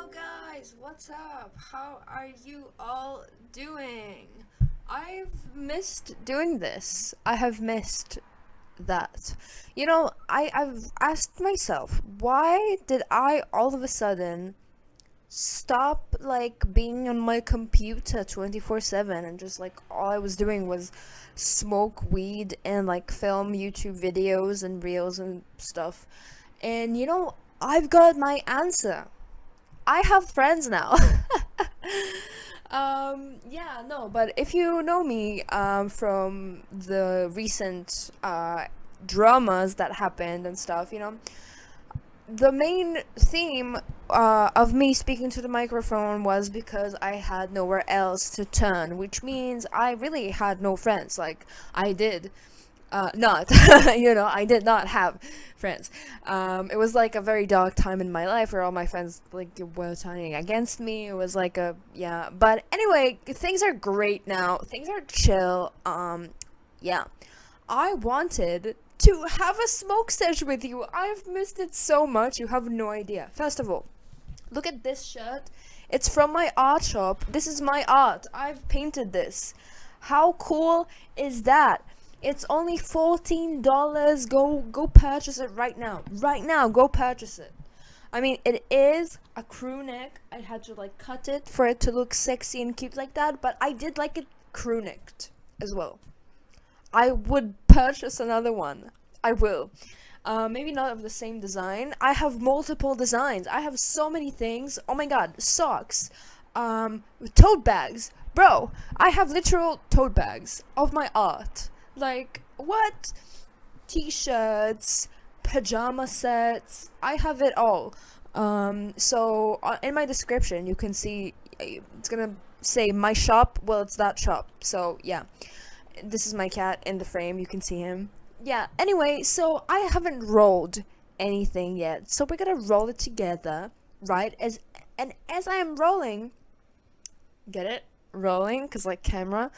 Hello guys, what's up? How are you all doing? I've missed doing this. I have missed that. I've asked myself, why did I all of a sudden stop being on my computer 24/7 and just all I was doing was smoke weed and film YouTube videos and reels and stuff. And I've got my answer. I have friends now. Yeah, no, but if you know me from the recent dramas that happened and stuff, the main theme of me speaking to the microphone was because I had nowhere else to turn, which means I really had no friends. I did not, I did not have friends. It was a very dark time in my life where all my friends were turning against me. It was yeah. But anyway, things are great now. Things are chill. Yeah. I wanted to have a smoke session with you. I've missed it so much. You have no idea. First of all, look at this shirt. It's from my art shop. This is my art. I've painted this. How cool is that? It's only $14. Go purchase it right now. Right now, go purchase it. I mean, it is a crew neck. I had to cut it for it to look sexy and cute like that, but I did like it crew necked as well. I would purchase another one. I will. Maybe not of the same design. I have multiple designs. I have so many things. Oh my god, socks, tote bags. Bro, I have literal tote bags of my art. What? T-shirts, pajama sets. I have it all. So in my description you can see, it's gonna say my shop. Well, it's that shop. So yeah. This is my cat in the frame, you can see him. Yeah, anyway, so I haven't rolled anything yet, so we're gonna roll it together, right? As I am rolling, get it? Rolling, cause camera.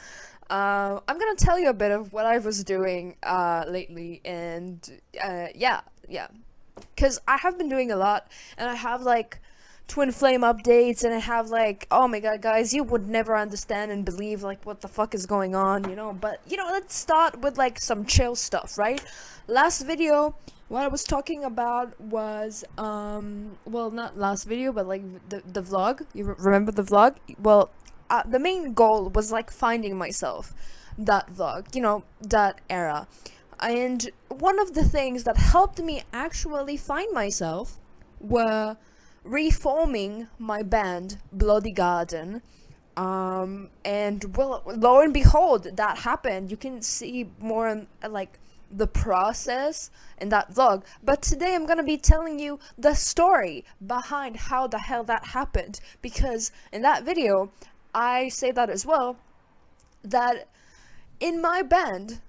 I'm gonna tell you a bit of what I was doing lately, and yeah, cause I have been doing a lot, and I have twin flame updates, and I have oh my god guys, you would never understand and believe what the fuck is going on, but let's start with some chill stuff, right? Last video, what I was talking about was well, not last video, but the vlog. You remember the vlog? Well, the main goal was finding myself, that vlog, that era. And one of the things that helped me actually find myself were reforming my band Bloody Garden, and well, lo and behold, that happened. You can see more on the process in that vlog, but today I'm gonna be telling you the story behind how the hell that happened, because in that video I say that as well, that in my band,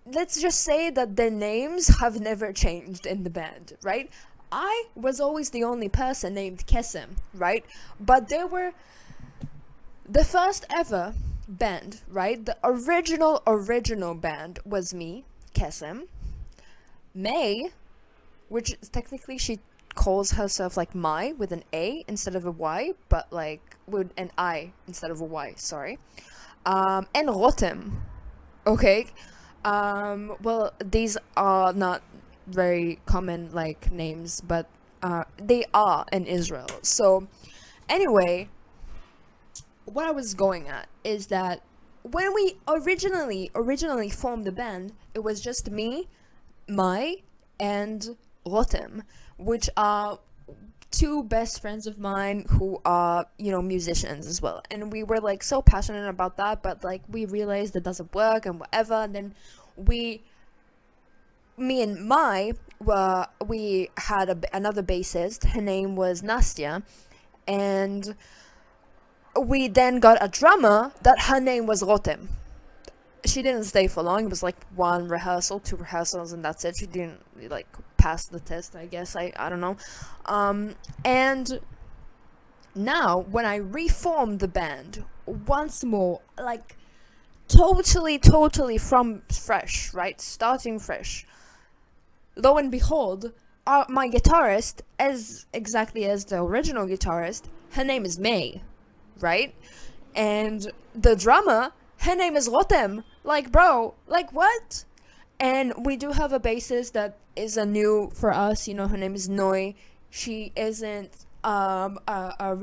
let's just say that the names have never changed in the band, right? I was always the only person named Kesem, right? But they were the first ever band, right? The original band was me, Kesem, May, which technically she calls herself Mai with an A instead of a Y, but with an I instead of a Y, sorry. And Rotem, okay? Well, these are not very common names, but they are in Israel. So anyway, what I was going at is that when we originally formed the band, it was just me, Mai, and Rotem, which are two best friends of mine who are musicians as well. And we were so passionate about that, but we realized it doesn't work and whatever. And then me and Mai, we had another bassist. Her name was Nastya, and we then got a drummer that her name was Rotem. She didn't stay for long. It was one rehearsal, two rehearsals, and that's it. She didn't pass the test, I guess. I don't know. And now when I reformed the band once more, totally from fresh, right? Starting fresh. Lo and behold, my guitarist, as exactly as the original guitarist, her name is May, right? And the drummer, her name is Rotem. Like, bro, like what? And we do have a bassist that is a new for us. You know, her name is Noi. She isn't a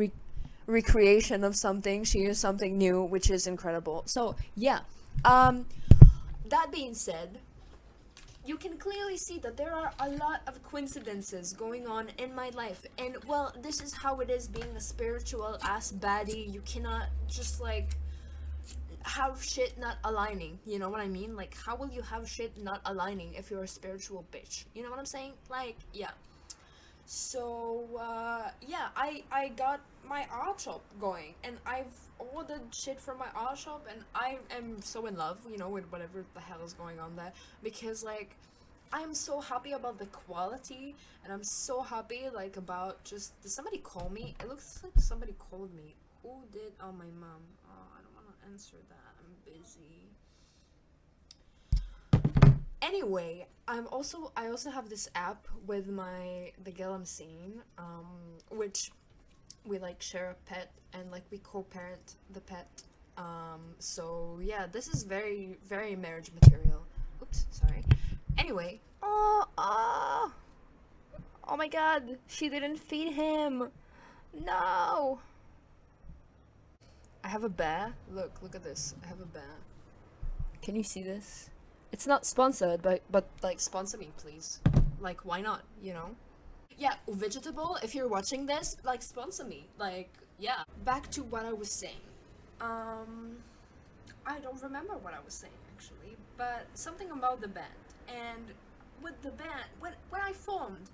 recreation of something. She is something new, which is incredible. So yeah. That being said, you can clearly see that there are a lot of coincidences going on in my life. And well, this is how it is being a spiritual ass baddie. You cannot just like have shit not aligning. You know what I mean? Like, how will you have shit not aligning if you're a spiritual bitch? You know what I'm saying? Like, yeah. So yeah, I got my art shop going, and I've ordered shit from my art shop, and I am so in love, you know, with whatever the hell is going on there, because like I'm so happy about the quality, and I'm so happy like about just, did somebody call me? It looks like somebody called me. Who did? Oh, my mom. Oh, I don't want to answer that, I'm busy. Anyway, I also have this app with the girl I'm seeing, which we like share a pet, and like we co-parent the pet. So yeah, this is very, very marriage material. Oops, sorry. Anyway, oh my god, she didn't feed him. No. I have a bear. Look at this. I have a bear. Can you see this? It's not sponsored, but like sponsor me, please. Like, why not? You know? Yeah, vegetable. If you're watching this, like sponsor me. Like, yeah. Back to what I was saying. I don't remember what I was saying actually, but something about the band. And with the band, when I formed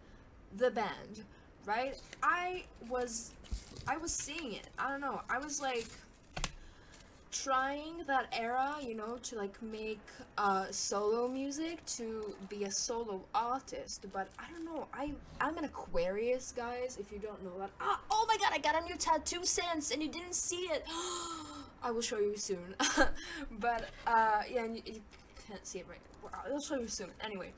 the band, right? I was seeing it. I don't know. I was like trying that era, you know, to like make solo music, to be a solo artist, but I don't know, I'm an Aquarius, guys, if you don't know that. Oh my god, I got a new tattoo sense and you didn't see it. I will show you soon. But yeah, and you can't see it right now. I'll show you soon. Anyway,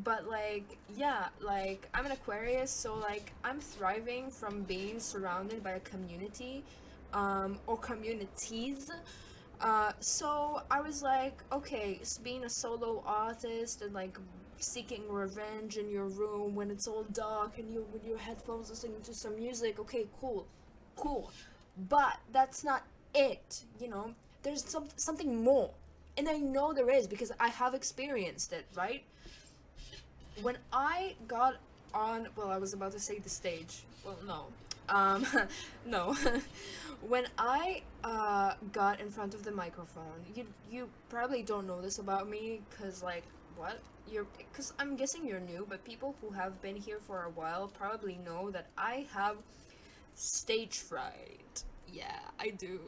but like, yeah, like I'm an Aquarius, so like I'm thriving from being surrounded by a community, or communities. So I was like, okay, so being a solo artist and like seeking revenge in your room when it's all dark and you with your headphones listening to some music, okay, cool. But that's not it, you know. There's something more. And I know there is because I have experienced it, right? When I got on, well, I was about to say the stage. Well, no. No. When I got in front of the microphone, you probably don't know this about me, cause like what cause I'm guessing you're new, but people who have been here for a while probably know that I have stage fright. Yeah, I do.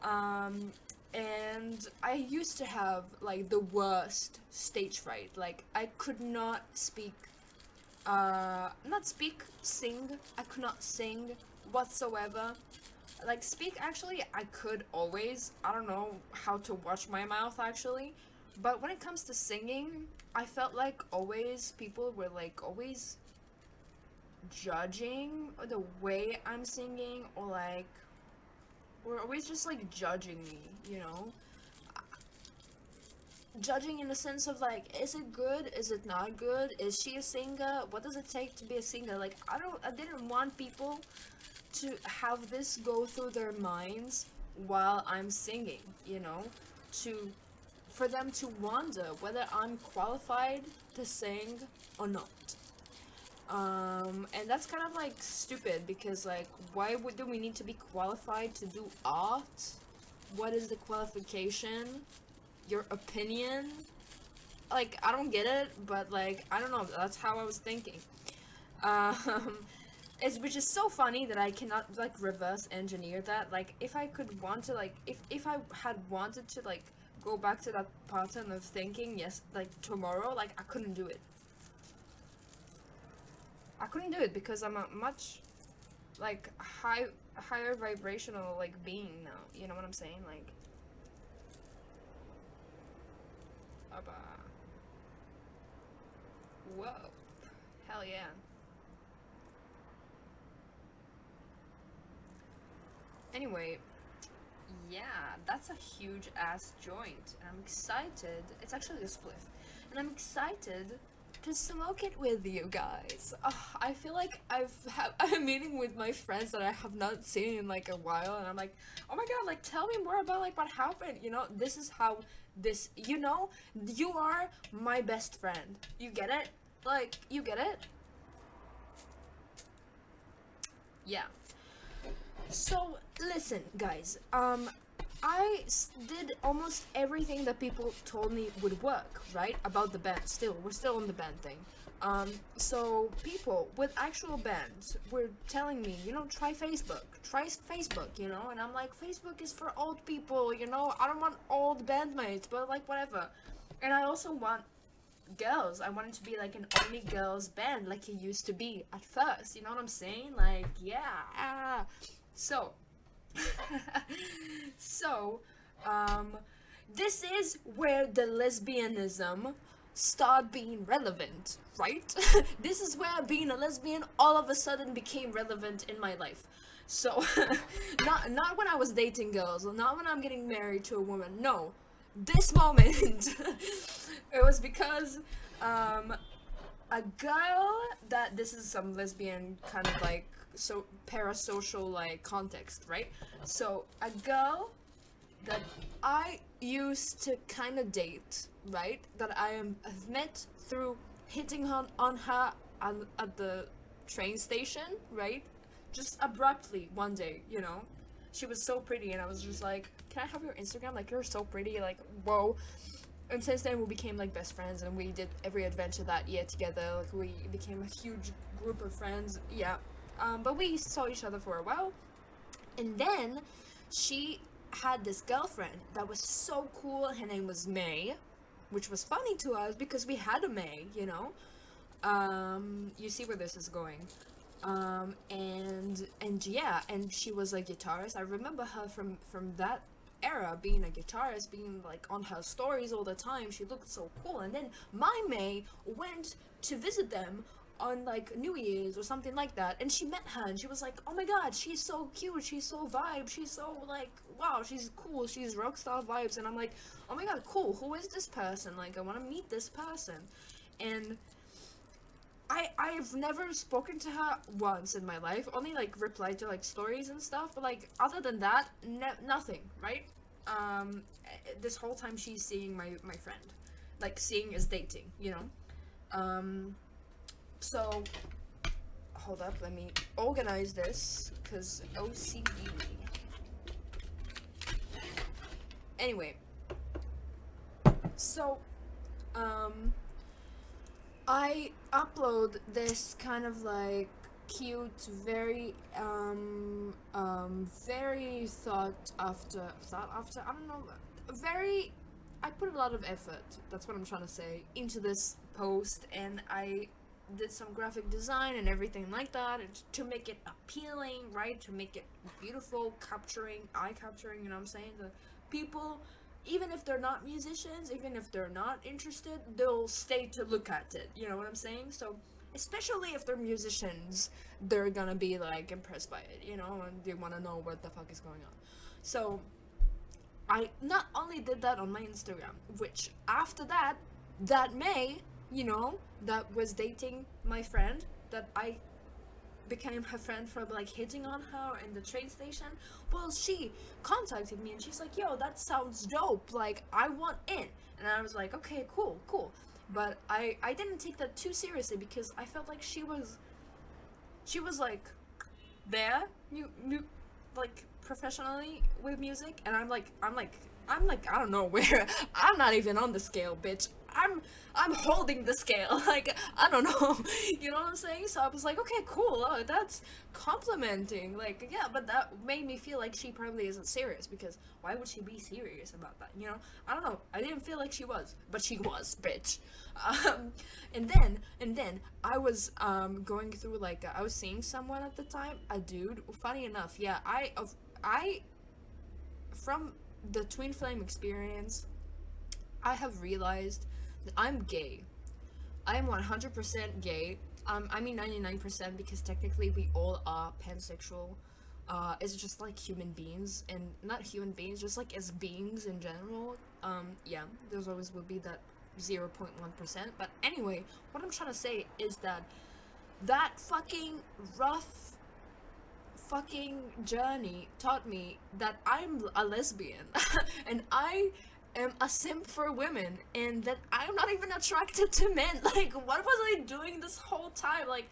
And I used to have like the worst stage fright. Like I could not speak, sing. I could not sing whatsoever. Like speak, actually, I could always. I don't know how to watch my mouth actually, but when it comes to singing, I felt like always people were like always judging the way I'm singing, or like were always just like judging me, you know? Judging in the sense of like, is it good? Is it not good? Is she a singer? What does it take to be a singer? Like, I didn't want people to have this go through their minds while I'm singing, you know? For them to wonder whether I'm qualified to sing or not. And that's kind of like stupid, because like, do we need to be qualified to do art? What is the qualification? Your opinion? Like, I don't get it, but like, I don't know, that's how I was thinking. Which is so funny that I cannot like reverse engineer that. Like, if I could want to like, if I had wanted to like go back to that pattern of thinking, yes, like tomorrow, like I couldn't do it. I couldn't do it because I'm a much like higher vibrational like being now. You know what I'm saying? Like, whoa, Hell yeah. Anyway, yeah, that's a huge ass joint, and I'm excited. It's actually a spliff, and I'm excited to smoke it with you guys. I feel like I'm meeting with my friends that I have not seen in like a while, and I'm like, oh my god, like tell me more about like what happened. You know, this is how this. You know, you are my best friend. You get it? Like you get it? Yeah. So listen, guys. Did almost everything that people told me would work, right? About the band. Still, we're still on the band thing. So people with actual bands were telling me, you know, try Facebook. Try Facebook, you know? And I'm like, Facebook is for old people, you know? I don't want old bandmates, but like, whatever. And I also want girls. I want it to be like an only girls band like it used to be at first. You know what I'm saying? Like, yeah. So, so, this is where the lesbianism start being relevant, right? This is where being a lesbian all of a sudden became relevant in my life. So, not when I was dating girls, not when I'm getting married to a woman. No, this moment, it was because a girl that this is some lesbian kind of like so parasocial like context, right? So a girl that I used to kind of date, right? That have met through hitting on her at the train station, right? Just abruptly one day, you know. She was so pretty, and I was just like, "Can I have your Instagram? Like, you're so pretty." Like, whoa. And since then, we became like best friends, and we did every adventure that year together. Like, we became a huge group of friends. Yeah. But we saw each other for a while, and then she had this girlfriend that was so cool. Her name was May, which was funny to us because we had a May, you know. You see where this is going. And yeah, and she was a guitarist. I remember her from that era, being a guitarist, being like on her stories all the time. She looked so cool. And then my May went to visit them on like New Year's or something like that, and she met her, and she was like, oh my god, she's so cute, she's so vibe, she's so like, wow, she's cool, she's rockstar vibes. And I'm like, oh my god, cool, who is this person? Like, I want to meet this person. And I've never spoken to her once in my life, only like replied to like stories and stuff, but like other than that, nothing, right? This whole time she's seeing my friend, like seeing is dating, you know. So hold up, let me organize this because OCD. Anyway, so I upload this kind of like cute, very very thought after, I don't know, very, I put a lot of effort, that's what I'm trying to say, into this post, and I did some graphic design and everything like that, and to make it appealing, right, to make it beautiful, eye capturing, you know what I'm saying? The people, even if they're not musicians, even if they're not interested, they'll stay to look at it, you know what I'm saying? So especially if they're musicians, they're gonna be like impressed by it, you know, and they want to know what the fuck is going on. So I not only did that on my Instagram, which after that May, you know, that was dating my friend, that I became her friend for like hitting on her in the train station, well, she contacted me and she's like, yo, that sounds dope, like I want in. And I was like, okay, cool. But I didn't take that too seriously because I felt like she was like there, like professionally with music, and I'm like I don't know where. I'm not even on the scale, bitch. I'm holding the scale. Like, I don't know. You know what I'm saying? So I was like, okay, cool. Oh, that's complimenting. Like, yeah, but that made me feel like she probably isn't serious, because why would she be serious about that? You know? I don't know. I didn't feel like she was, but she was, bitch. And then I was going through like I was seeing someone at the time, a dude. Funny enough, yeah, I from the twin flame experience, I have realized that I'm gay. I am 100% gay, I mean 99% because technically we all are pansexual. It's just like human beings, and not human beings, just like as beings in general. Yeah, there's always will be that 0.1%. But anyway, what I'm trying to say is that that fucking rough fucking journey taught me that I'm a lesbian and I am a simp for women, and that I'm not even attracted to men. Like, what was I doing this whole time? Like,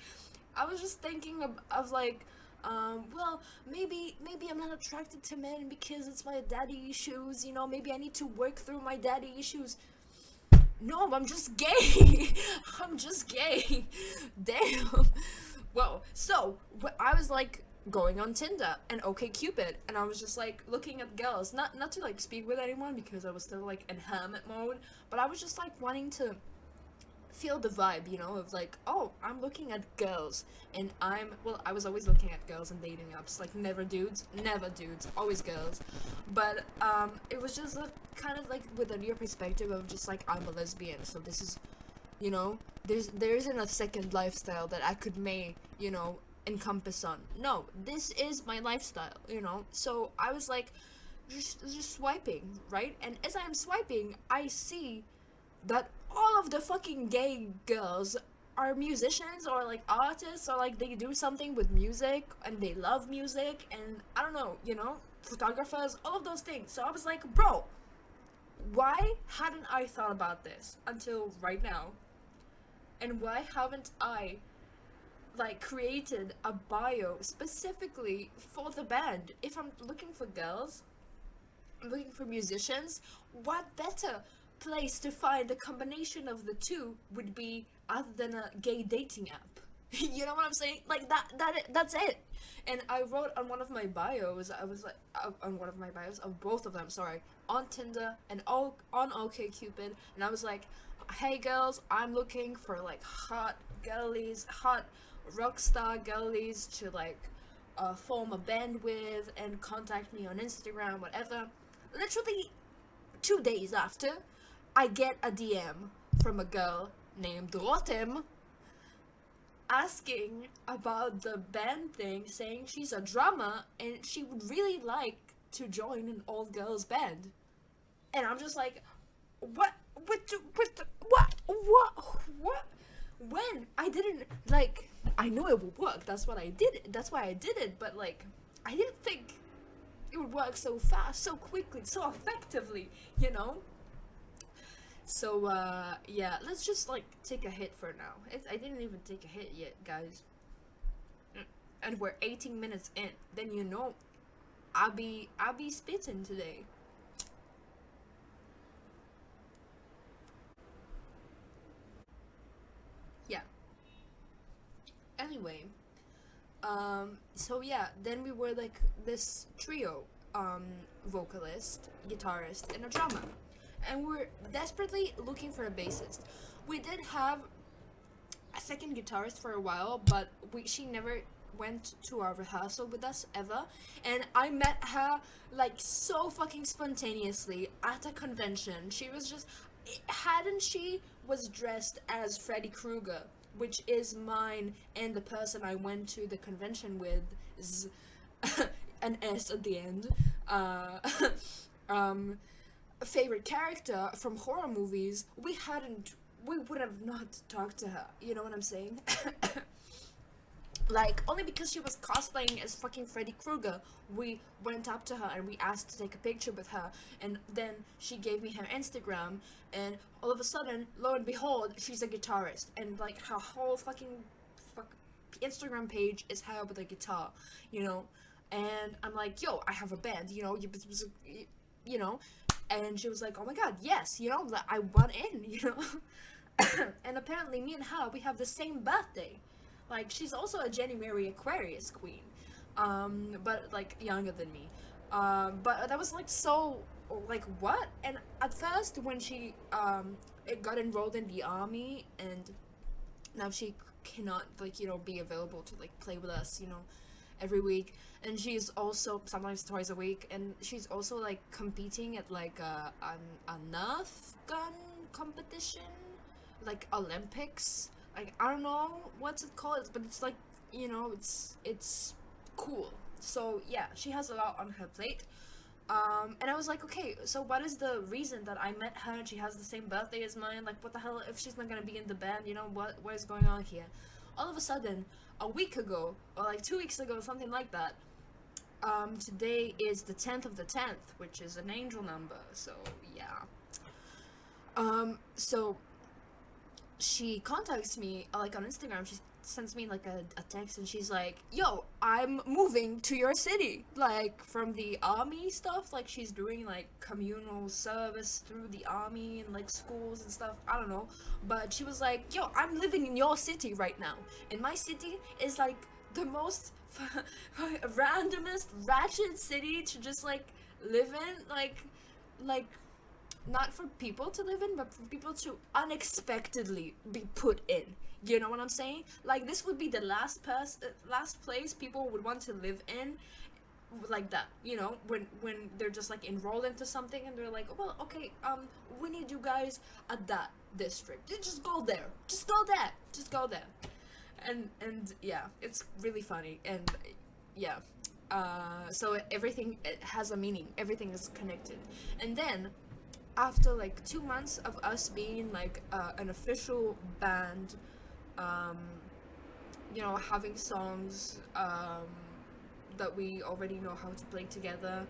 I was just thinking of like, well, maybe I'm not attracted to men because it's my daddy issues, you know, maybe I need to work through my daddy issues. No, I'm just gay. I'm just gay. Damn. Well, so I was like going on Tinder and OkCupid, and I was just like looking at girls, not to like speak with anyone because I was still like in hermit mode, but I was just like wanting to feel the vibe, you know, of like, oh, I'm looking at girls, and I was always looking at girls on dating apps, like never dudes, always girls, but it was just a kind of like with a new perspective of just like, I'm a lesbian, so this is, you know, there isn't a second lifestyle that I could you know, encompass on. No, this is my lifestyle, you know. So I was like just swiping, right? And as I'm swiping, I see that all of the fucking gay girls are musicians or like artists, or like they do something with music and they love music, and I don't know, you know, photographers, all of those things. So I was like, bro, why hadn't I thought about this until right now? And why haven't I like created a bio specifically for the band? If I'm looking for girls, I'm looking for musicians, what better place to find a combination of the two would be other than a gay dating app? You know what I'm saying? Like that's it. And I wrote on one of my bios, I was like, on one of my bios, of both of them, sorry, on Tinder and on OkCupid, and I was like, hey girls, I'm looking for like hot girlies, hot rock star girlies to like form a band with, and contact me on Instagram, whatever. Literally 2 days after, I get a DM from a girl named Rotem asking about the band thing, saying she's a drummer and she would really like to join an all girls band. And I'm just like, what? What? When? I didn't, like, I knew it would work. That's what I did. That's why I did it. But, like, I didn't think it would work so fast, so quickly, so effectively, you know? So, yeah, let's just, like, take a hit for now. I didn't even take a hit yet, guys. And we're 18 minutes in. Then, you know, I'll be spitting today. Yeah. Anyway, so yeah, then we were like this trio, vocalist, guitarist, and a drummer, and we're desperately looking for a bassist. We did have a second guitarist for a while, but she never went to our rehearsal with us ever, and I met her like so fucking spontaneously at a convention. She was just, hadn't she was dressed as Freddy Krueger, which is mine and the person I went to the convention with, an S at the end, um, favorite character from horror movies. We would have not talked to her, you know what I'm saying? Like, only because she was cosplaying as fucking Freddy Krueger, we went up to her and we asked to take a picture with her, and then she gave me her Instagram, and all of a sudden, lo and behold, she's a guitarist, and like her whole fucking Instagram page is her with a guitar, you know, and I'm like, yo, I have a band, you know, you know, and she was like, oh my god, yes, you know, I want in, you know, and apparently me and her, we have the same birthday. Like, she's also a January Aquarius queen, but like younger than me. But that was like so, like, what? And at first, when she it got enrolled in the army, and now she cannot, like, you know, be available to like play with us, you know, every week. And she's also sometimes twice a week, and she's also like competing at like a Nerf gun competition, like Olympics. like, I don't know what's it called, but it's like, it's cool. So yeah, she has a lot on her plate. And I was like, okay, so what is the reason that I met her and she has the same birthday as mine? Like, what the hell if she's not gonna be in the band? What is going on here? All of a sudden, a week ago, or like 2 weeks ago, something like that. Today is the 10th of the 10th, which is an angel number. So yeah. So she contacts me like on Instagram. She sends me like a text, and she's like, yo, I'm moving to your city, like from the army stuff. Like, she's doing like communal service through the army and like schools and stuff, I don't know. But she was like, yo, I'm living in your city right now, and my city is like the most randomest ratchet city to just like live in, like not for people to live in, but for people to unexpectedly be put in. You know what I'm saying? Like, this would be the last place people would want to live in, like that. When they're just like enrolled into something, and they're like, well, okay, we need you guys at that district. You just go there. Just go there. Just go there. And yeah, it's really funny. And yeah. So everything, it has a meaning. Everything is connected. And then after like 2 months of us being like an official band, um, having songs that we already know how to play together,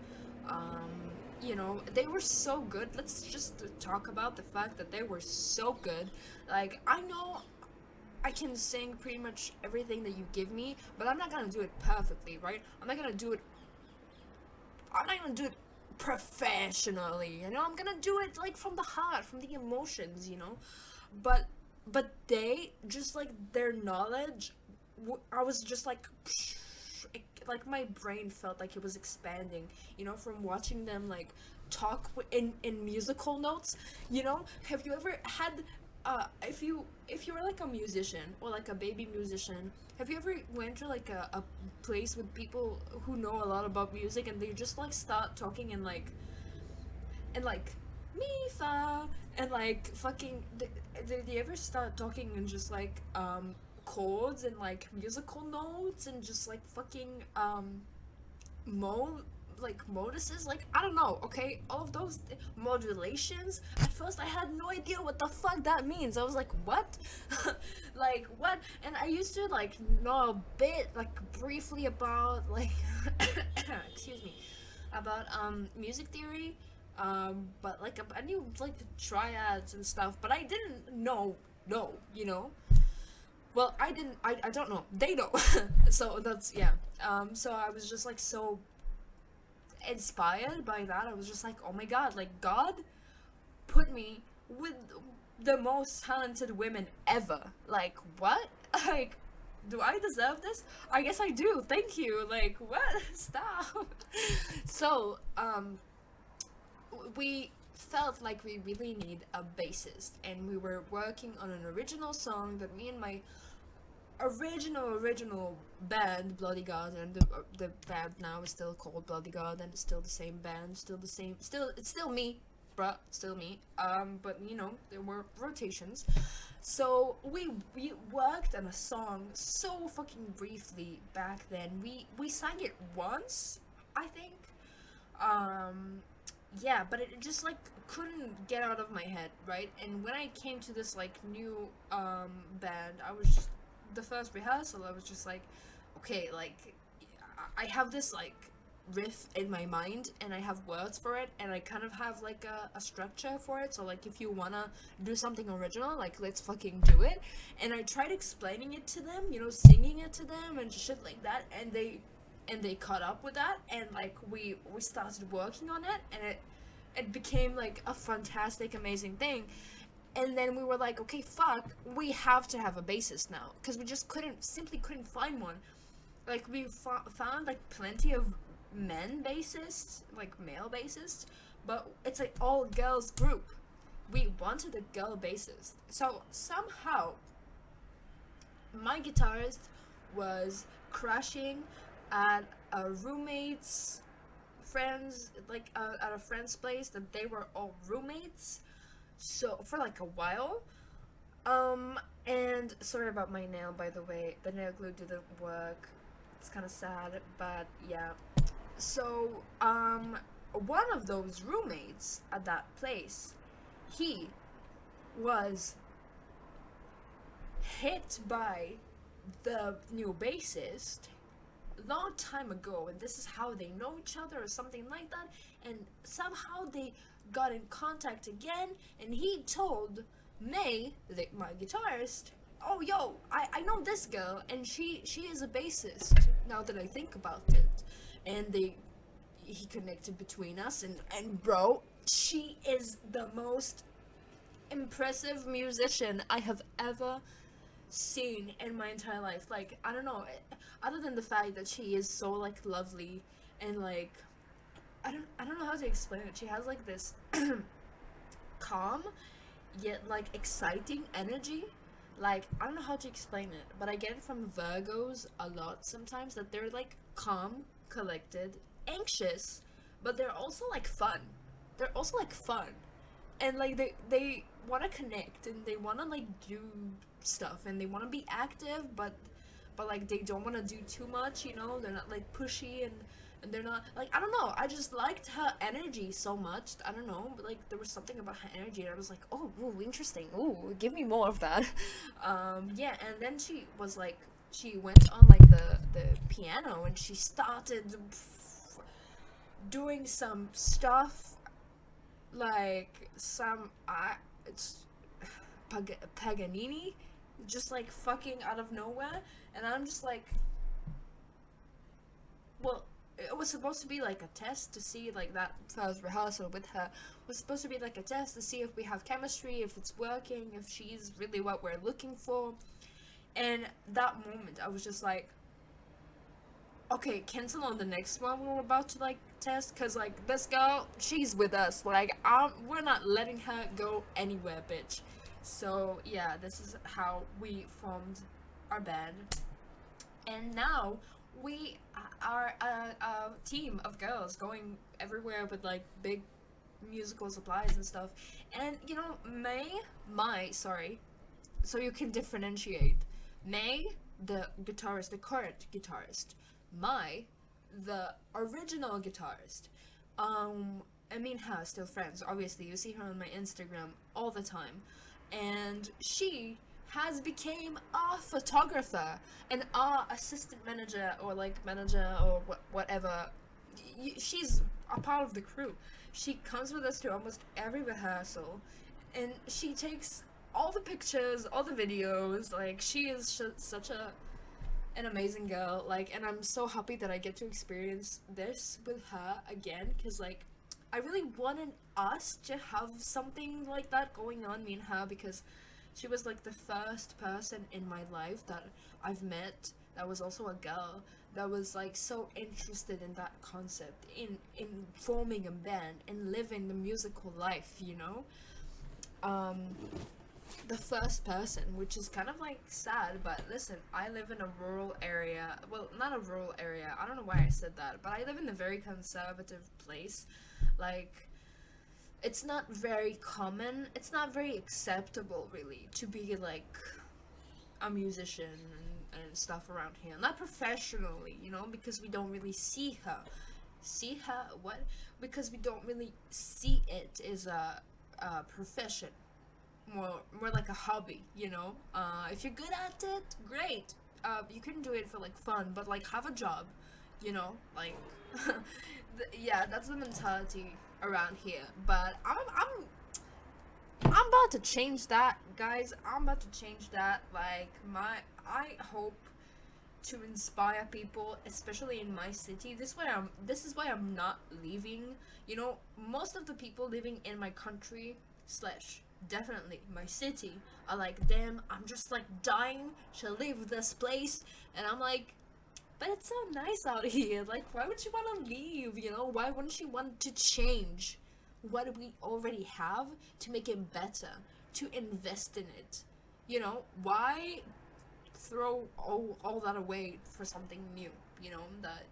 they were so good. Let's just talk about the fact that they were so good. Like, I know I can sing pretty much everything that you give me, but I'm not gonna do it perfectly, right? I'm not gonna do it professionally. I'm gonna do it like from the heart, from the emotions. But they just, like, their knowledge, I was just like, like my brain felt like it was expanding, from watching them like talk in musical notes. Have you ever had if you were like a musician or like a baby musician, have you ever went to like a place with people who know a lot about music, and they just like start talking and like mi fa, and like fucking they ever start talking in just like chords and like musical notes, and just like fucking mo like moduses, like, I don't know, okay, all of those modulations. At first I had no idea what the fuck that means. I was like, what? Like, what? And I used to like know a bit, like, briefly about like excuse me, about music theory, but like I knew like triads and stuff, but I didn't know, no, well, I didn't, I don't know, they know. So that's, yeah. So I was just like so inspired by that. I was just like, oh my god, like, God put me with the most talented women ever. Like, what? Like, do I deserve this? I guess I do. Thank you. Like, what? Stop. So, we felt like we really need a bassist, and we were working on an original song that me and my original band, Bloody God, and the band now is still called Bloody God, and it's still the same band, it's still me, bruh, still me. But there were rotations, so we worked on a song so fucking briefly back then. We sang it once, I think. Yeah, but it just like couldn't get out of my head, right? And when I came to this like new band, I was just, the first rehearsal, I was just like, okay, like, I have this like riff in my mind, and I have words for it, and I kind of have like a structure for it. So like, if you wanna do something original, like, let's fucking do it. And I tried explaining it to them, singing it to them and shit like that, and they caught up with that, and like we started working on it, and it became like a fantastic, amazing thing. And then we were like, okay, fuck, we have to have a bassist now, because we just simply couldn't find one. Like, we found like plenty of men bassists, like male bassists, but it's like all girls group. We wanted a girl bassist. So somehow my guitarist was crashing at a roommate's friends, like at a friend's place, that they were all roommates, so for like a while. And sorry about my nail, by the way. The nail glue didn't work. It's kind of sad, but yeah. So, one of those roommates at that place, he was hit by the new bassist long time ago, and this is how they know each other or something like that, and somehow they got in contact again, and he told May, my guitarist, oh yo, I know this girl, and she is a bassist, now that I think about it. And he connected between us, and bro, she is the most impressive musician I have ever seen in my entire life. Like, I don't know, other than the fact that she is so like lovely, and like I don't know how to explain it. She has like this calm yet like exciting energy. Like, I don't know how to explain it, but I get it from Virgos a lot sometimes, that they're like calm, collected, anxious, but they're also like fun. They're also like fun. And like they want to connect, and they want to like do stuff, and they want to be active, but like they don't want to do too much, you know. They're not like pushy, and they're not like, I don't know, I just liked her energy so much. I don't know, but like there was something about her energy, and I was like, oh, ooh, interesting, ooh, give me more of that. Yeah. And then she was like, she went on like the piano, and she started doing some stuff, like some it's Paganini, just like fucking out of nowhere. And I'm just like, well, it was supposed to be like a test to see, like, that first rehearsal with her was supposed to be like a test to see if we have chemistry, if it's working, if she's really what we're looking for. And that moment I was just like, okay, cancel on the next one we're about to like test, because like this girl, she's with us, like, we're not letting her go anywhere, bitch. So yeah, this is how we formed our band, and now we are a team of girls going everywhere with like big musical supplies and stuff. And you know, sorry, so you can differentiate. May, the guitarist, the current guitarist. Mai, the original guitarist. I mean, her still friends. Obviously, you see her on my Instagram all the time, and she has became a photographer and a assistant manager, or like manager, or whatever. She's a part of the crew. She comes with us to almost every rehearsal, and she takes all the pictures, all the videos. Like, she is such an amazing girl. Like, and I'm so happy that I get to experience this with her again, because like I really wanted us to have something like that going on, me and her, because she was like the first person in my life that I've met that was also a girl, that was like so interested in that concept, in forming a band and living the musical life, you know. um the first person, which is kind of like sad, but listen, I live in a rural area. Well, not a rural area, I don't know why I said that, but I live in a very conservative place. Like, it's not very common, it's not very acceptable really to be like a musician and stuff around here, not professionally, you know, because we don't really see her what because we don't really see it as a profession, more like a hobby, you know. If you're good at it, great. You can do it for like fun, but like have a job, you know, like yeah, that's the mentality around here. But I'm about to change that, guys. I'm about to change that. Like, I hope to inspire people, especially in my city. This is why I'm not leaving. You know, most of the people living in my country slash definitely my city are like, damn, I'm just like dying to leave this place. And I'm like, but it's so nice out here. Like, why would you want to leave? You know, why wouldn't you want to change what we already have to make it better, to invest in it? You know, why throw all that away for something new? You know, that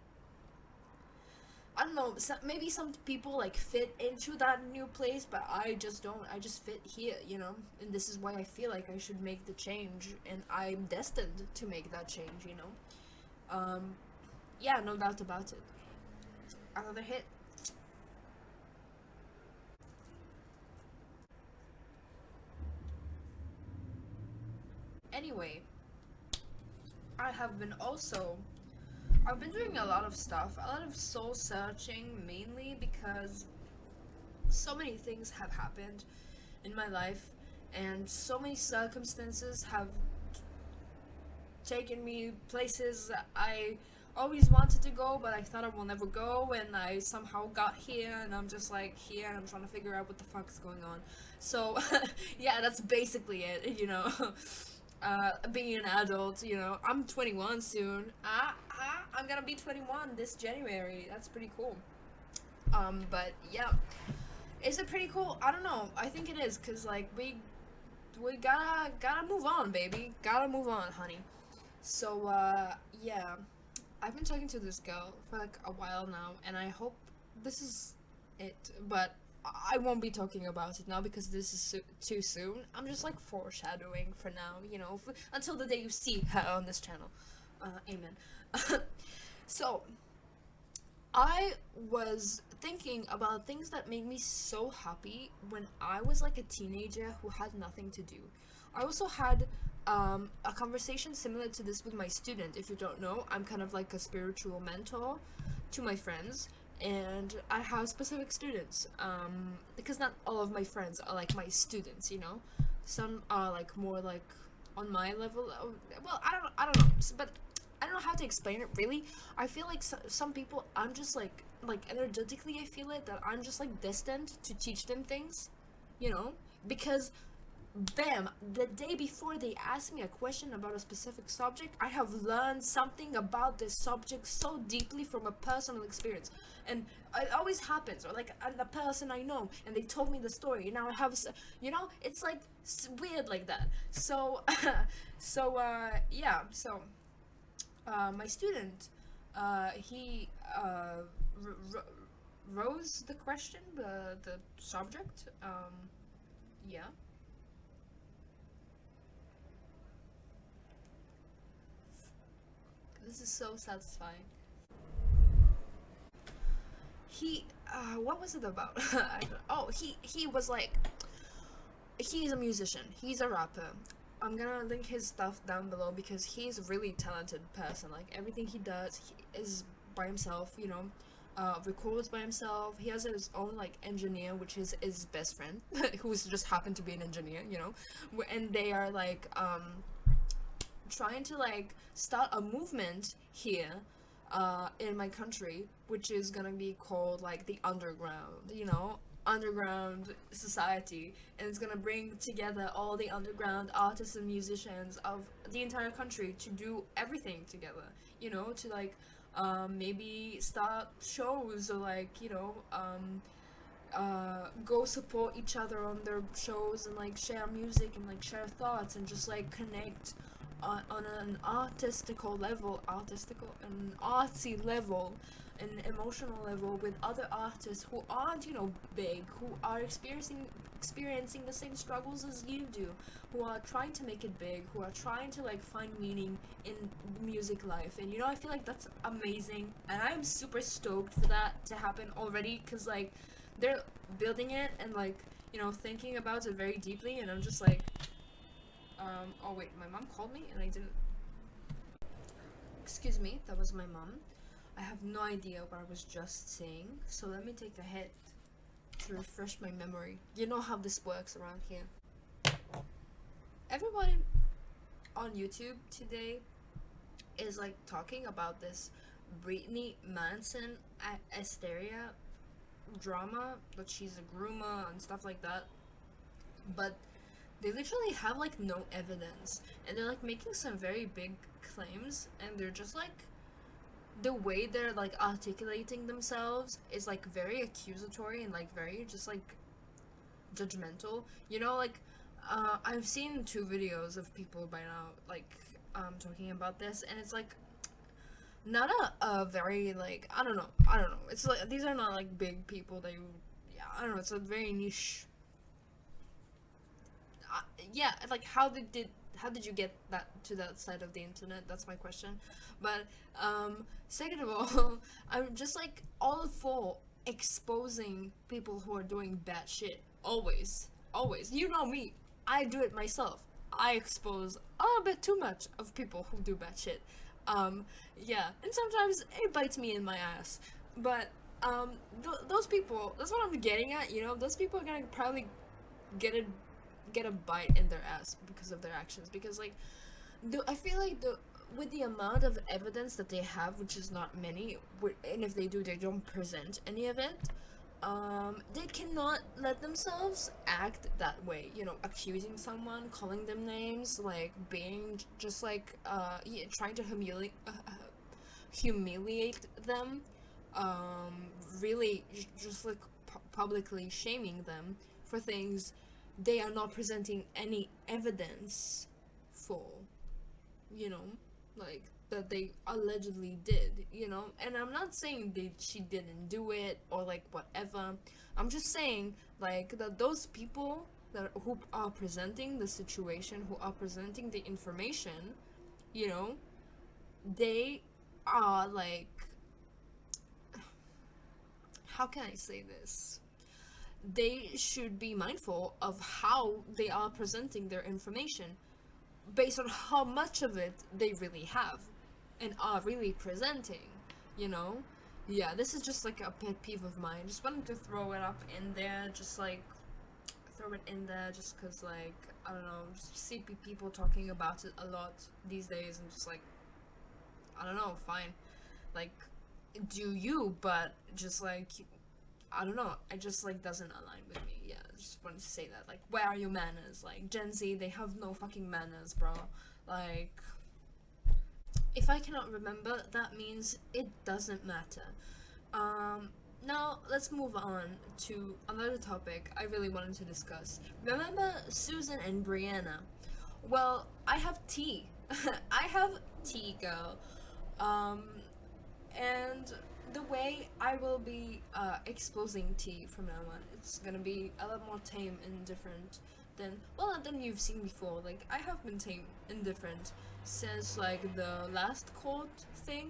I don't know, maybe some people like fit into that new place, but I just don't. I just fit here, you know? And this is why I feel like I should make the change, and I'm destined to make that change, you know? Yeah, no doubt about it. Another hit. Anyway, I've been doing a lot of stuff, a lot of soul searching, mainly because so many things have happened in my life, and so many circumstances have taken me places I always wanted to go, but I thought I will never go, and I somehow got here, and I'm just like here, and I'm trying to figure out what the fuck is going on. So, yeah, that's basically it, you know. Being an adult, you know, I'm 21 soon. I'm gonna be 21 this January. That's pretty cool. But yeah, is it pretty cool? I don't know. I think it is, cause like we gotta move on, baby. Gotta move on, honey. So yeah, I've been talking to this girl for like a while now, and I hope this is it. But I won't be talking about it now because this is too soon. I'm just like foreshadowing for now, you know, until the day you see her on this channel. Amen. So, I was thinking about things that made me so happy when I was like a teenager who had nothing to do. I also had a conversation similar to this with my student. If you don't know, I'm kind of like a spiritual mentor to my friends, and I have specific students, because not all of my friends are like my students, you know. Some are like more like on my level. Well, I don't know, but I don't know how to explain it really. I feel like some people, I'm just like energetically I feel it, that I'm just like destined to teach them things, you know, because bam, the day before they ask me a question about a specific subject, I have learned something about this subject so deeply from a personal experience. And it always happens, or like the person I know, and they told me the story, and now I have, you know, it's like weird like that. So yeah, so my student, he rose the question, the subject, yeah. This is so satisfying. He, what was it about? Oh, he was like, he's a musician. He's a rapper. I'm gonna link his stuff down below because he's a really talented person. Like everything he does, he is by himself. You know, records by himself. He has his own like engineer, which is his best friend, who's just happened to be an engineer. You know, and they are like trying to like start a movement here in my country, which is gonna be called like the underground, you know, underground society, and it's gonna bring together all the underground artists and musicians of the entire country to do everything together, you know, to like maybe start shows, or like, you know, go support each other on their shows, and like share music and like share thoughts, and just like connect on an an artsy level, an emotional level with other artists who aren't, you know, big, who are experiencing the same struggles as you do, who are trying to make it big, who are trying to like find meaning in music life. And you know, I feel like that's amazing, and I'm super stoked for that to happen already, because like they're building it and like, you know, thinking about it very deeply, and I'm just like, oh wait, my mom called me and I didn't. Excuse me, that was my mom. I have no idea what I was just saying, so let me take a hit to refresh my memory. You know how this works around here. Everybody on YouTube today is like talking about this Britney Manson hysteria drama, that she's a groomer and stuff like that, but they literally have like no evidence, and they're like making some very big claims, and they're just like, the way they're like articulating themselves is like very accusatory and like very just like judgmental, you know. Like I've seen 2 videos of people by now like talking about this, and it's like, not a very like I don't know. It's like these are not like big people that you, yeah, I don't know. It's a very niche. Yeah, like how did you get that to that side of the internet? That's my question. But second of all, I'm just like all for exposing people who are doing bad shit. Always, always. You know me. I do it myself. I expose a little bit too much of people who do bad shit. Um, yeah, and sometimes it bites me in my ass. But those people, that's what I'm getting at. You know, those people are gonna probably get a get a bite in their ass because of their actions. Because like, I feel like the with the amount of evidence that they have, which is not many, and if they do, they don't present any of it. They cannot let themselves act that way. You know, accusing someone, calling them names, like being just like yeah, trying to humiliate them. Really, just like publicly shaming them for things they are not presenting any evidence for, you know, like that they allegedly did, you know. And I'm not saying that she didn't do it or like whatever. I'm just saying like that those people that who are presenting the situation, who are presenting the information, you know, they are like, how can I say this? They should be mindful of how they are presenting their information based on how much of it they really have and are really presenting, you know? Yeah, this is just like a pet peeve of mine. Just wanted to throw it up in there, just like throw it in there just because, like, I don't know, just see people talking about it a lot these days and just like, I don't know, fine. Like, do you, but just like, I don't know. It just like doesn't align with me. Yeah, I just wanted to say that. Like, where are your manners? Like Gen Z, they have no fucking manners, bro. Like, if I cannot remember, that means it doesn't matter. Now let's move on to another topic I really wanted to discuss. Remember Susan and Brianna? Well, I have tea. I have tea, girl. Um, and the way I will be exposing tea from now on, it's gonna be a lot more tame and different than, well, than you've seen before. Like, I have been tame and different since like the last court thing.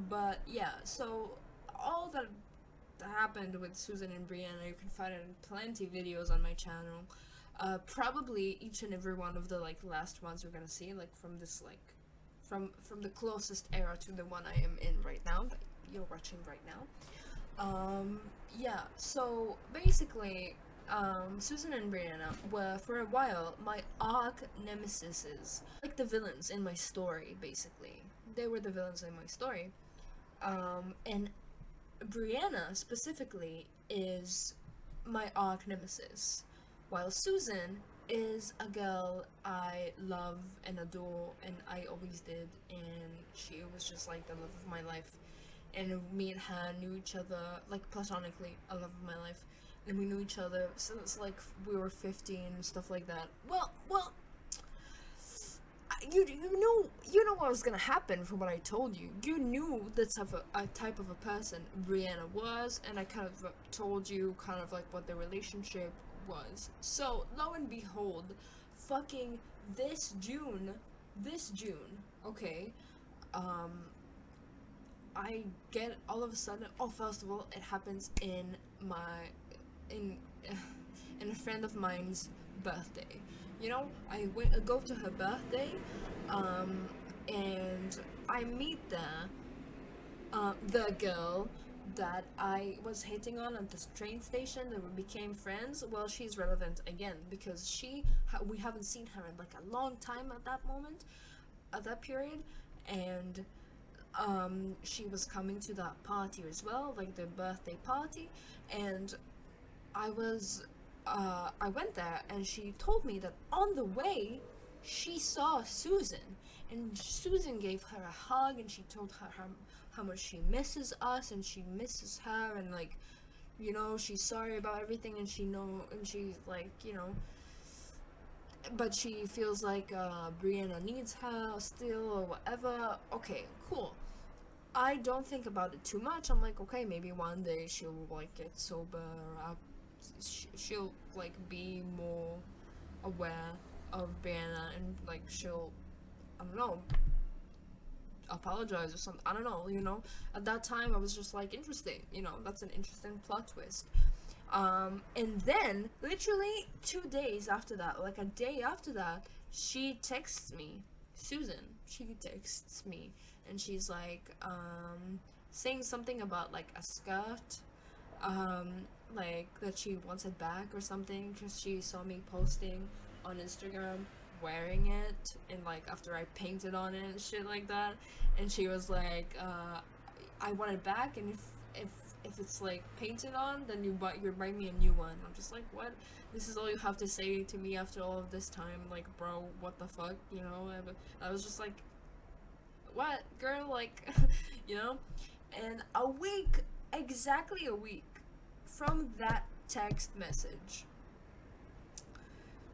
But yeah, so all that happened with Susan and Brianna, you can find it in plenty videos on my channel. Probably each and every one of the like last ones you're gonna see, like from this like from the closest era to the one I am in right now, that you're watching right now. Yeah, so basically, Susan and Brianna were for a while my arch nemesises, like the villains in my story. Basically, they were the villains in my story. And Brianna specifically is my arch nemesis, while Susan is a girl I love and adore, and I always did, and she was just like the love of my life. And me and her knew each other like platonically, a love of my life, and we knew each other since like we were 15 and stuff like that. Well, you know what was gonna happen from what I told you. You knew the type of a person Brianna was, and I kind of told you kind of like what the relationship was. So lo and behold, fucking this June, okay, I get all of a sudden. Oh, first of all, it happens in in in a friend of mine's birthday. You know, I go to her birthday, and I meet there, the girl that I was hitting on at the train station that we became friends. Well, she's relevant again because we haven't seen her in like a long time at that moment, at that period, and she was coming to that party as well, like the birthday party, and I went there, and she told me that on the way she saw Susan, and Susan gave her a hug, and she told her how much she misses us, and she misses her, and like, you know, she's sorry about everything, and she's like, you know, but she feels like Brianna needs her still or whatever. Okay, cool. I don't think about it too much. I'm like, okay, maybe one day she'll like get sober, or she'll like be more aware of Brianna, and like she'll, I don't know, apologize or something. I don't know, you know. At that time, I was just like, interesting, you know, that's an interesting plot twist. And then literally 2 days after that, like a day after that, she texts me, Susan. She texts me, and she's like, saying something about like a skirt, um, like that she wants it back or something, because she saw me posting on Instagram wearing it, and like after I painted on it and shit like that, and she was like, I want it back, and if if it's like painted on, then you buy me a new one. I'm just like, what? This is all you have to say to me after all of this time? Like, bro, what the fuck? You know? I was just like, what, girl? Like, you know? And a week, exactly a week from that text message,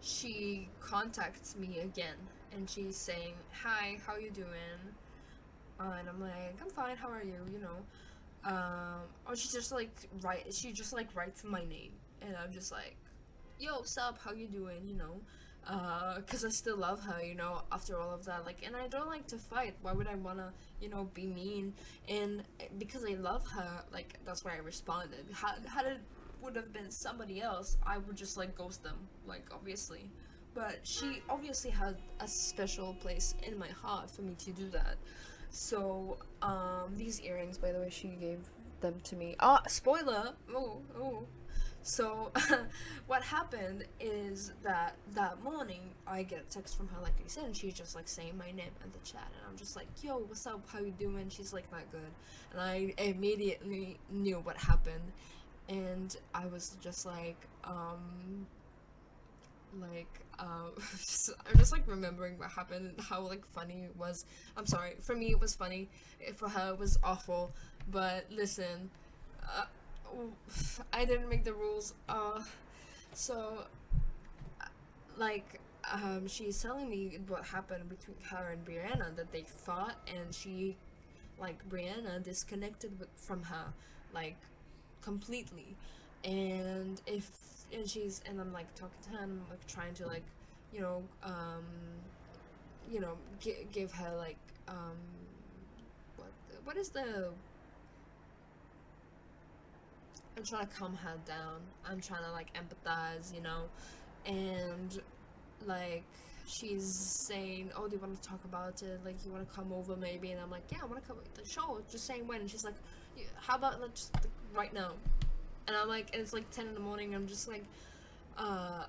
she contacts me again, and she's saying, hi, how you doing? And I'm like, I'm fine, how are you? You know? Or she just like writes my name, and I'm just like, yo, sup, how you doing? You know? Cause I still love her, you know, after all of that, like, and I don't like to fight. Why would I wanna, you know, be mean? And because I love her, like, that's why I responded. Had it would have been somebody else, I would just like ghost them, like, obviously. But she obviously had a special place in my heart for me to do that. So, these earrings, by the way, she gave them to me. Ah, spoiler! Oh. So, what happened is that that morning, I get a text from her, like I said, and she's just like saying my name in the chat, and I'm just like, yo, what's up? How you doing? She's like, not good. And I immediately knew what happened, and I was just like, I'm just like remembering what happened and how like funny it was. I'm sorry, for me it was funny, for her it was awful, but listen, uh, I didn't make the rules. So like she's telling me what happened between her and Brianna, that they fought, and she, like, Brianna disconnected from her, like, completely. And I'm like talking to her, and I'm like trying to, like, you know, give her like, what is the, I'm trying to calm her down. I'm trying to like empathize, you know, and like she's saying, oh, do you want to talk about it? Like, you want to come over maybe? And I'm like, yeah, I want to come. Sure, just saying when. And she's like, how about like just like, right now? And I'm like, and it's like 10 in the morning. I'm just like,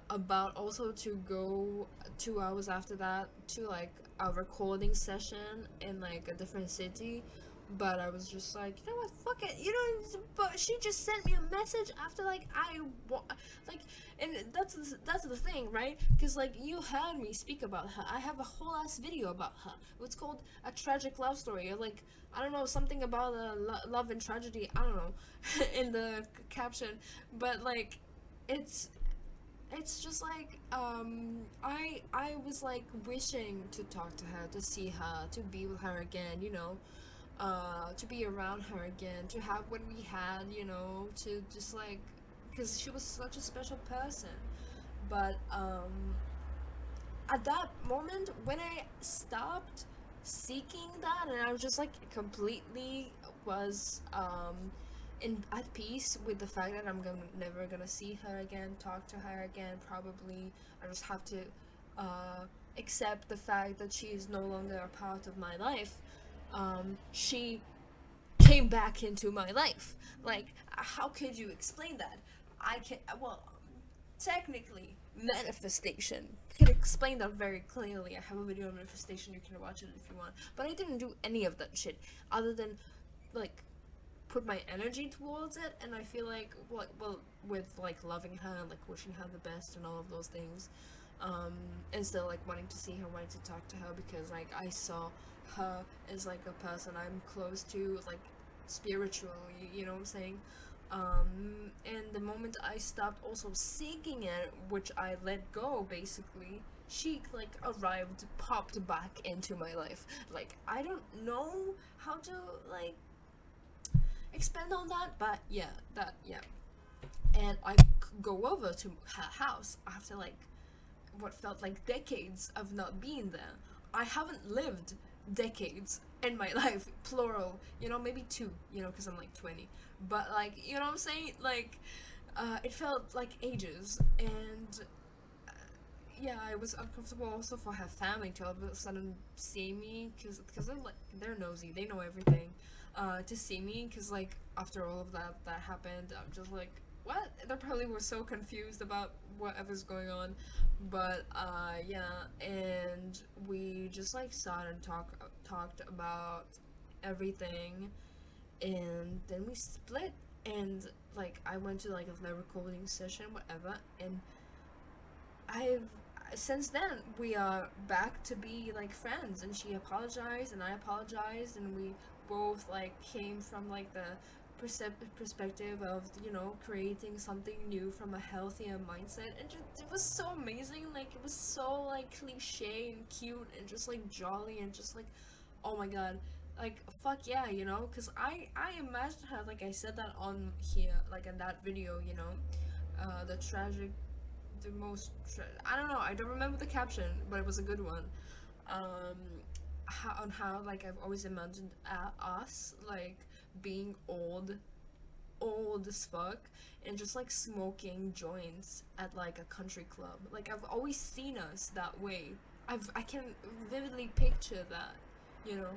about also to go 2 hours after that to like a recording session in like a different city. But I was just like, you know what, fuck it, you know. But she just sent me a message after like like, and that's the thing, right? Because like you heard me speak about her. I have a whole ass video about her. It's called A Tragic Love Story, or like, I don't know, something about love and tragedy. I don't know, in the caption. But like, it's just like, I was like wishing to talk to her, to see her, to be with her again, you know, to be around her again, to have what we had, you know, to just like, because she was such a special person. But at that moment, when I stopped seeking that, and I was just like completely was in at peace with the fact that never gonna see her again, talk to her again, probably. I just have to accept the fact that she is no longer a part of my life. She came back into my life. Like, how could you explain that? I can, well, technically, manifestation can explain that very clearly. I have a video on manifestation, you can watch it if you want. But I didn't do any of that shit other than like put my energy towards it, and I feel like, well, with like loving her and like wishing her the best and all of those things, and still like wanting to see her, wanting to talk to her, because like I saw her as like a person I'm close to, like spiritually, you know what I'm saying? And the moment I stopped also seeking it, which I let go basically, she like arrived, popped back into my life. Like, I don't know how to like expand on that, but yeah, and I go over to her house after like what felt like decades of not being there. I haven't lived decades in my life, plural, you know, maybe two, you know, because I'm like 20, but like, you know what I'm saying, like, it felt like ages. And yeah, I was uncomfortable also for her family to all of a sudden see me, because they're like, they're nosy, they know everything, to see me, because like after all of that happened, I'm just like, what? They probably were so confused about whatever's going on. But yeah, and we just like sat and talked about everything, and then we split. And like I went to like a recording session, whatever, and I've since then we are back to be like friends, and she apologized and I apologized, and we both like came from like the perspective of, you know, creating something new from a healthier mindset. And just, it was so amazing, like it was so like cliche and cute and just like jolly and just like, oh my god, like fuck yeah, you know, because I imagined her, like I said that on here, like in that video, you know, the tragic, the most I don't know, I don't remember the caption, but it was a good one. um on how like I've always imagined us like being old as fuck, and just like smoking joints at like a country club. Like I've always seen us that way. I can vividly picture that, you know.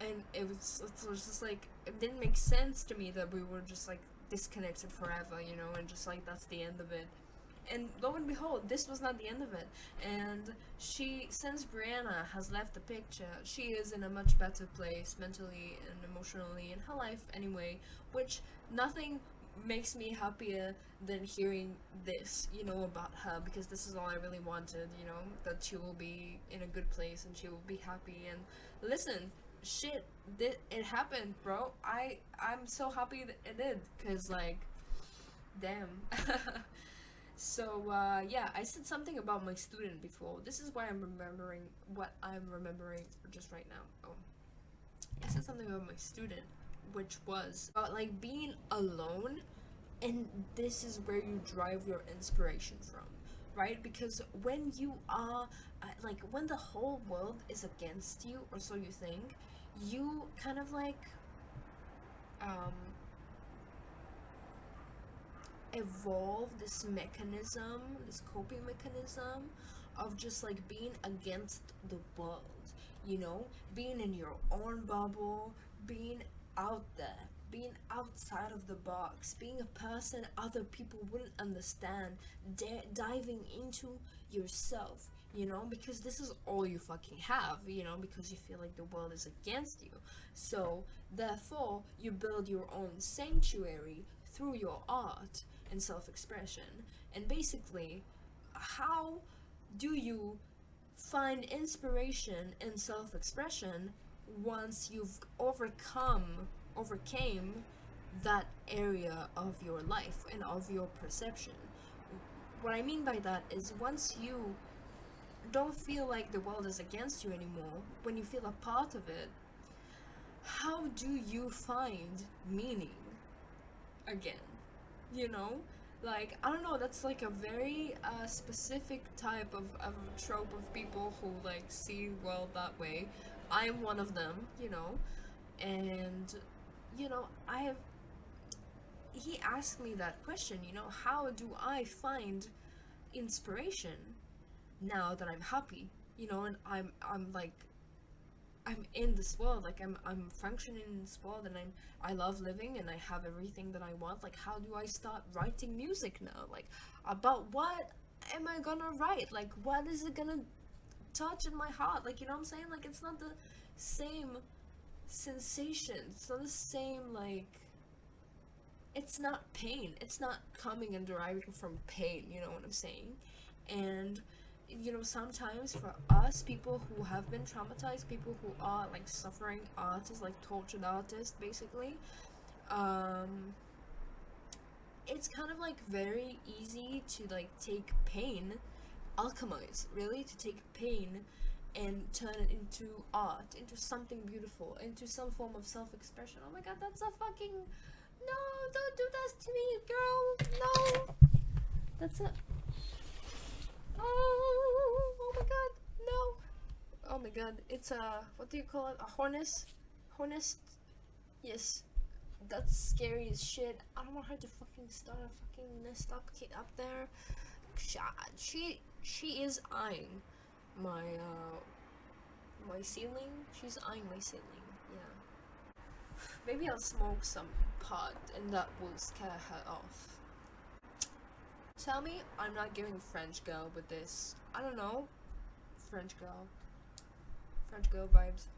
And it was just like, it didn't make sense to me that we were just like disconnected forever, you know, and just like that's the end of it. And lo and behold, this was not the end of it. And she, since Brianna has left the picture, she is in a much better place mentally and emotionally in her life anyway, which nothing makes me happier than hearing this, you know, about her, because this is all I really wanted, you know, that she will be in a good place and she will be happy. And listen, shit, it happened, bro. I'm so happy that it did, because like, damn. So, yeah, I said something about my student before. This is why I'm remembering what I'm remembering just right now. Oh, I said something about my student, which was about, like, being alone, and this is where you drive your inspiration from, right? Because when you are, like, when the whole world is against you, or so you think, you kind of, like, um, evolve this mechanism, this coping mechanism of just like being against the world, you know, being in your own bubble, being out there, being outside of the box, being a person other people wouldn't understand, diving into yourself, you know, because this is all you fucking have, you know, because you feel like the world is against you. So therefore you build your own sanctuary through your art and self-expression. And basically, how do you find inspiration in self-expression once you've overcame that area of your life and of your perception? What I mean by that is, once you don't feel like the world is against you anymore, when you feel a part of it, how do you find meaning again? You know, like, I don't know, that's like a very specific type of trope of people who like see the world that way. I'm one of them, you know. And you know, I have he asked me that question, you know, how do I find inspiration now that I'm happy, you know, and I'm like, I'm in this world, like I'm functioning in this world, and I love living, and I have everything that I want. Like, how do I start writing music now? Like, about what am I gonna write? Like, what is it gonna touch in my heart? Like, you know what I'm saying? Like, it's not the same sensation. It's not the same, like, it's not pain. It's not coming and deriving from pain, you know what I'm saying? And you know, sometimes for us, people who have been traumatized, people who are like suffering artists, like tortured artists basically, it's kind of like very easy to like take pain alchemize, really, to take pain and turn it into art, into something beautiful, into some form of self-expression. Oh my god, that's a fucking... No, don't do that to me, girl. No. That's a... Oh my god, no. Oh my god, it's a... What do you call it? A hornist? Hornist? Yes. That's scary as shit. I don't want her to fucking start a fucking nest up there. She is eyeing my my ceiling. She's eyeing my ceiling. Yeah. Maybe I'll smoke some pot and that will scare her off. Tell me I'm not giving French girl with this. I don't know. French girl vibes.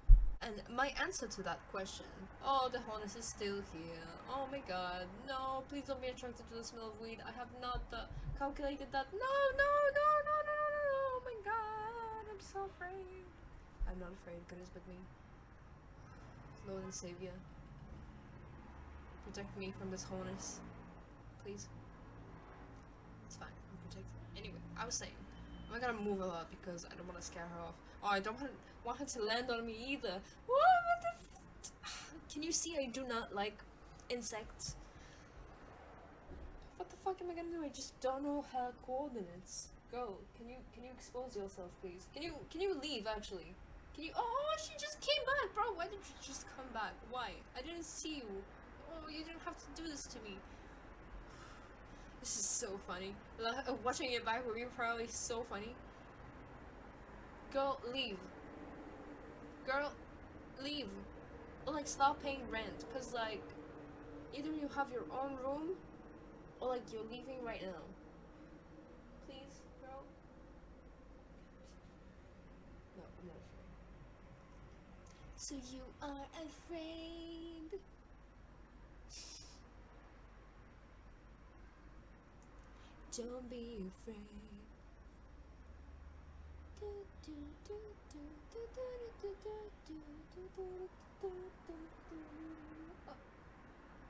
And my answer to that question, oh, the hornets is still here. Oh my god, no, please don't be attracted to the smell of weed. I have not calculated that. No, oh my god, I'm so afraid. I'm not afraid, God is with me. Lord and Savior, protect me from this hornets, please. It's fine, I'm protected. Anyway, I was saying, I'm not gonna move a lot because I don't want to scare her off. Oh, I don't want her to land on me either. What the Can you see I do not like insects? What the fuck am I gonna do? I just don't know her coordinates. Go. Can you expose yourself, please? Can you leave, actually? Can you... Oh, she just came back, bro. Why did you just come back? Why? I didn't see you. Oh, you didn't have to do this to me. This is so funny. Watching it back would be probably so funny. Girl, leave. Girl, leave. Or like stop paying rent, cause like either you have your own room or like you're leaving right now. Please, girl. No, I'm not afraid. So you are afraid. Don't be afraid. Oh,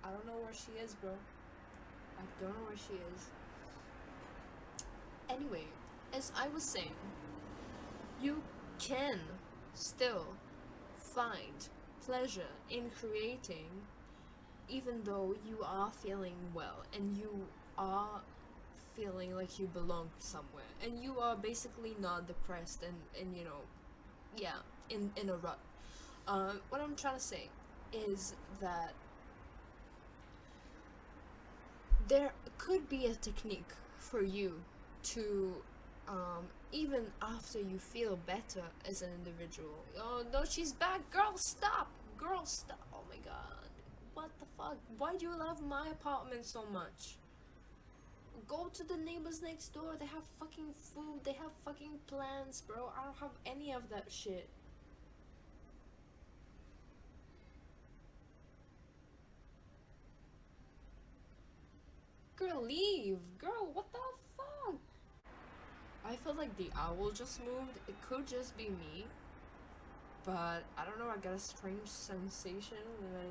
I don't know where she is, bro. I don't know where she is. Anyway, as I was saying, you can still find pleasure in creating even though you are feeling well and you are feeling like you belong somewhere and you are basically not depressed and you know, yeah, in a rut. What I'm trying to say is that there could be a technique for you to even after you feel better as an individual. Oh no, she's back. Girl, stop. Oh my god, what the fuck? Why do you love my apartment so much? Go to the neighbors next door. They have fucking food. They have fucking plants, bro. I don't have any of that shit. Girl, leave. Girl, what the fuck? I feel like the owl just moved. It could just be me. But I don't know, I got a strange sensation when I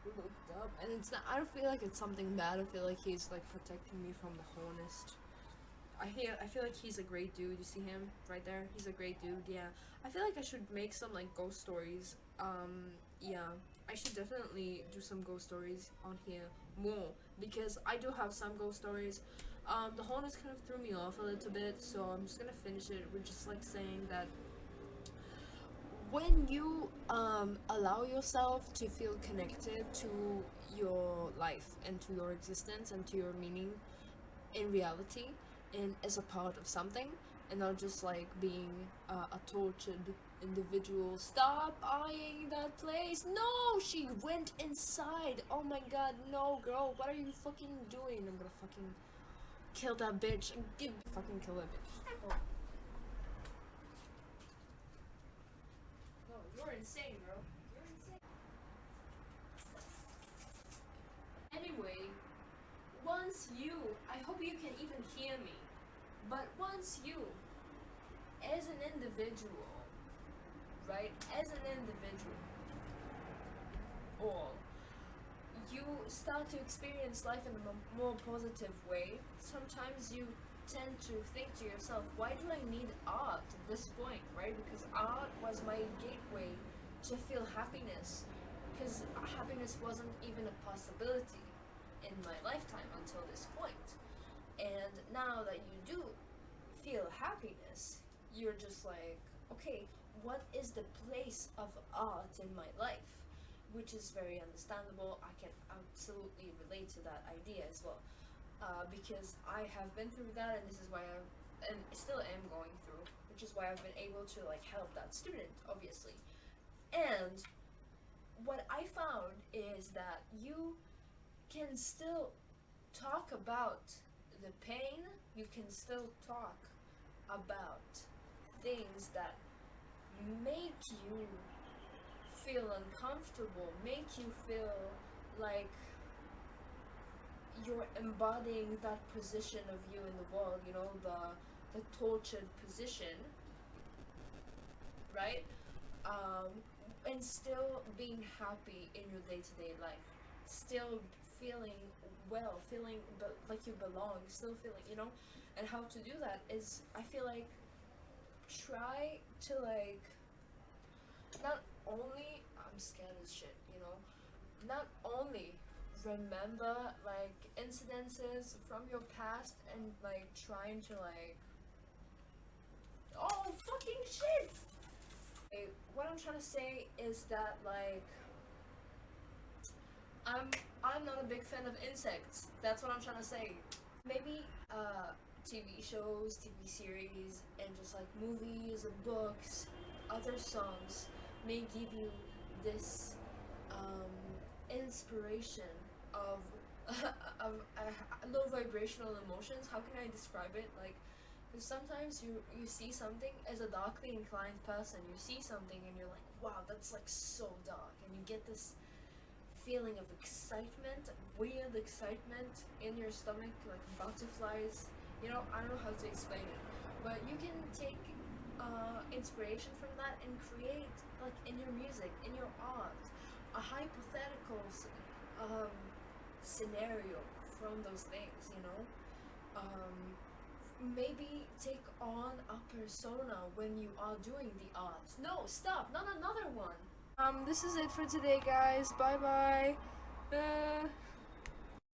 looked up. And it's not, I don't feel like it's something bad. I feel like he's like protecting me from the hornist. I feel like he's a great dude. You see him right there? He's a great dude. Yeah. I feel like I should make some like ghost stories. Yeah. I should definitely do some ghost stories on here more because I do have some ghost stories. The hornets kind of threw me off a little bit, so I'm just gonna finish it with just like saying that when you allow yourself to feel connected to your life and to your existence and to your meaning in reality and as a part of something and not just like being a tortured individual. Stop eyeing that place. No, she went inside. Oh my god, no, girl, what are you fucking doing? I'm gonna fucking kill that bitch. Fucking kill that bitch. Oh. No, you're insane, bro. You're insane. Anyway, once you, I hope you can even hear me, but once you, as an individual, right, as an individual, or you start to experience life in a more positive way, sometimes you tend to think to yourself, why do I need art at this point, right? Because art was my gateway to feel happiness, because happiness wasn't even a possibility in my lifetime until this point. And now that you do feel happiness, you're just like, okay, what is the place of art in my life? Which is very understandable. I can absolutely relate to that idea as well, because I have been through that, and this is why and still am going through, which is why I've been able to like help that student, obviously. And what I found is that you can still talk about the pain, you can still talk about things that make you feel uncomfortable, make you feel like you're embodying that position of you in the world, you know, the tortured position, right? And still being happy in your day-to-day life, still feeling well, feeling like you belong, still feeling, you know. And how to do that is, I feel like, try to like, not only, I'm scared as shit, you know, not only remember like incidences from your past and like trying to like, oh fucking shit. Okay, what I'm trying to say is that like, I'm not a big fan of insects. That's what I'm trying to say. Maybe TV shows, TV series, and just like movies, books, other songs may give you this inspiration of low vibrational emotions. How can I describe it? Like, because sometimes you see something, as a darkly inclined person, you see something and you're like, wow, that's like so dark, and you get this feeling of excitement, weird excitement in your stomach, like butterflies. You know, I don't know how to explain it, but you can take inspiration from that and create, like in your music, in your art, a hypothetical scenario from those things, you know. Maybe take on a persona when you are doing the art. No, stop, not another one. This is it for today, guys. Bye bye.